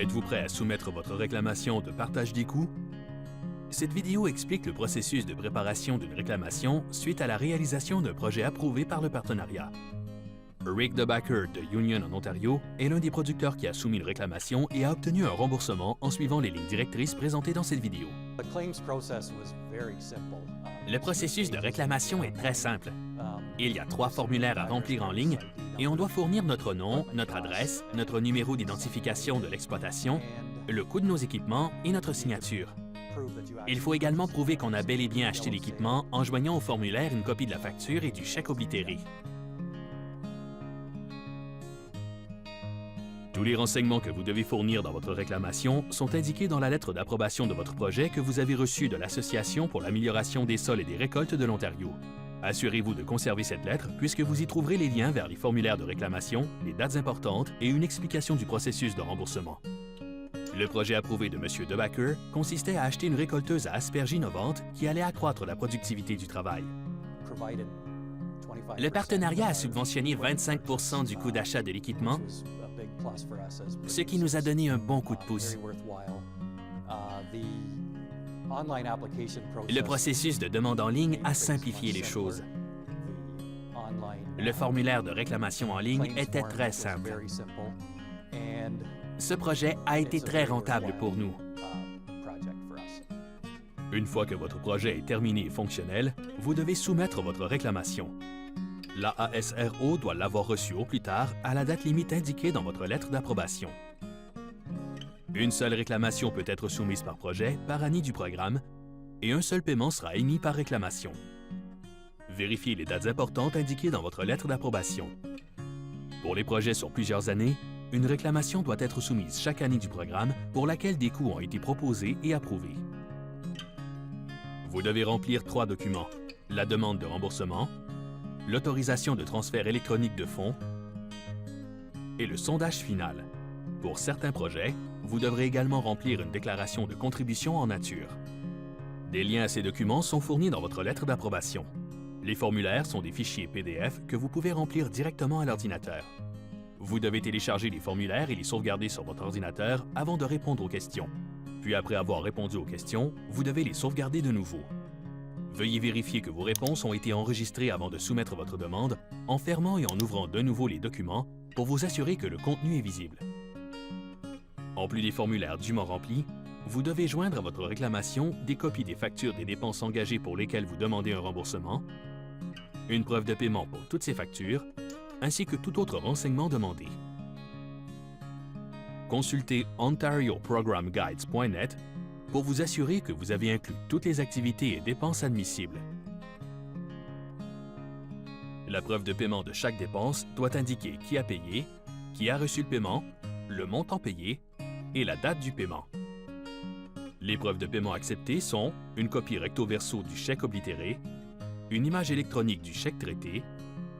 Êtes-vous prêt à soumettre votre réclamation de partage des coûts? Cette vidéo explique le processus de préparation d'une réclamation suite à la réalisation d'un projet approuvé par le partenariat. Rick DeBacker de Union en Ontario est l'un des producteurs qui a soumis une réclamation et a obtenu un remboursement en suivant les lignes directrices présentées dans cette vidéo. Le processus de réclamation est très simple. Il y a 3 formulaires à remplir en ligne et on doit fournir notre nom, notre adresse, notre numéro d'identification de l'exploitation, le coût de nos équipements et notre signature. Il faut également prouver qu'on a bel et bien acheté l'équipement en joignant au formulaire une copie de la facture et du chèque oblitéré. Tous les renseignements que vous devez fournir dans votre réclamation sont indiqués dans la lettre d'approbation de votre projet que vous avez reçue de l'Association pour l'amélioration des sols et des récoltes de l'Ontario. Assurez-vous de conserver cette lettre puisque vous y trouverez les liens vers les formulaires de réclamation, les dates importantes et une explication du processus de remboursement. Le projet approuvé de M. DeBacker consistait à acheter une récolteuse à asperges innovantes qui allait accroître la productivité du travail. Le partenariat a subventionné 25% du coût d'achat de l'équipement, ce qui nous a donné un bon coup de pouce. Le processus de demande en ligne a simplifié les choses. Le formulaire de réclamation en ligne était très simple. Ce projet a été très rentable pour nous. Une fois que votre projet est terminé et fonctionnel, vous devez soumettre votre réclamation. L'ASRO doit l'avoir reçu au plus tard à la date limite indiquée dans votre lettre d'approbation. Une seule réclamation peut être soumise par projet, par année du programme, et un seul paiement sera émis par réclamation. Vérifiez les dates importantes indiquées dans votre lettre d'approbation. Pour les projets sur plusieurs années, une réclamation doit être soumise chaque année du programme pour laquelle des coûts ont été proposés et approuvés. Vous devez remplir 3 documents: la demande de remboursement, l'autorisation de transfert électronique de fonds et le sondage final. Pour certains projets, vous devrez également remplir une déclaration de contribution en nature. Des liens à ces documents sont fournis dans votre lettre d'approbation. Les formulaires sont des fichiers PDF que vous pouvez remplir directement à l'ordinateur. Vous devez télécharger les formulaires et les sauvegarder sur votre ordinateur avant de répondre aux questions. Puis après avoir répondu aux questions, vous devez les sauvegarder de nouveau. Veuillez vérifier que vos réponses ont été enregistrées avant de soumettre votre demande en fermant et en ouvrant de nouveau les documents pour vous assurer que le contenu est visible. En plus des formulaires dûment remplis, vous devez joindre à votre réclamation des copies des factures des dépenses engagées pour lesquelles vous demandez un remboursement, une preuve de paiement pour toutes ces factures, ainsi que tout autre renseignement demandé. Consultez ontarioprogramguides.net pour vous assurer que vous avez inclus toutes les activités et dépenses admissibles. La preuve de paiement de chaque dépense doit indiquer qui a payé, qui a reçu le paiement, le montant payé et la date du paiement. Les preuves de paiement acceptées sont une copie recto-verso du chèque oblitéré, une image électronique du chèque traité,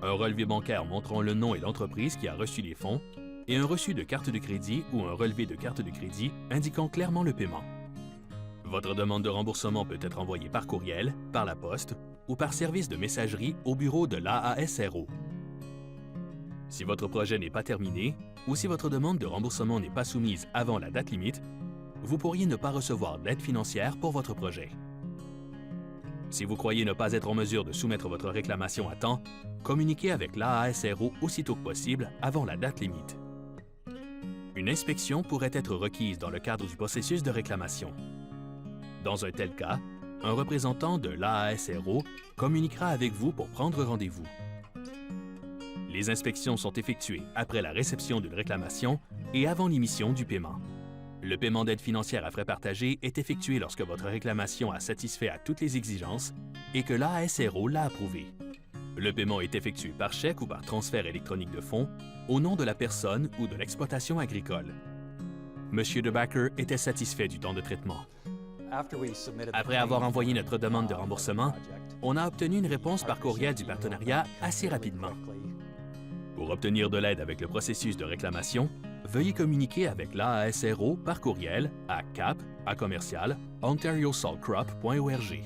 un relevé bancaire montrant le nom et l'entreprise qui a reçu les fonds et un reçu de carte de crédit ou un relevé de carte de crédit indiquant clairement le paiement. Votre demande de remboursement peut être envoyée par courriel, par la poste ou par service de messagerie au bureau de l'AASRO. Si votre projet n'est pas terminé ou si votre demande de remboursement n'est pas soumise avant la date limite, vous pourriez ne pas recevoir d'aide financière pour votre projet. Si vous croyez ne pas être en mesure de soumettre votre réclamation à temps, communiquez avec l'AASRO aussitôt que possible avant la date limite. Une inspection pourrait être requise dans le cadre du processus de réclamation. Dans un tel cas, un représentant de l'AASRO communiquera avec vous pour prendre rendez-vous. Les inspections sont effectuées après la réception d'une réclamation et avant l'émission du paiement. Le paiement d'aide financière à frais partagés est effectué lorsque votre réclamation a satisfait à toutes les exigences et que l'AASRO l'a approuvé. Le paiement est effectué par chèque ou par transfert électronique de fonds au nom de la personne ou de l'exploitation agricole. M. DeBacker était satisfait du temps de traitement. Après avoir envoyé notre demande de remboursement, on a obtenu une réponse par courriel du partenariat assez rapidement. Pour obtenir de l'aide avec le processus de réclamation, veuillez communiquer avec l'AASRO par courriel à cap@ontariosaltcrop.org.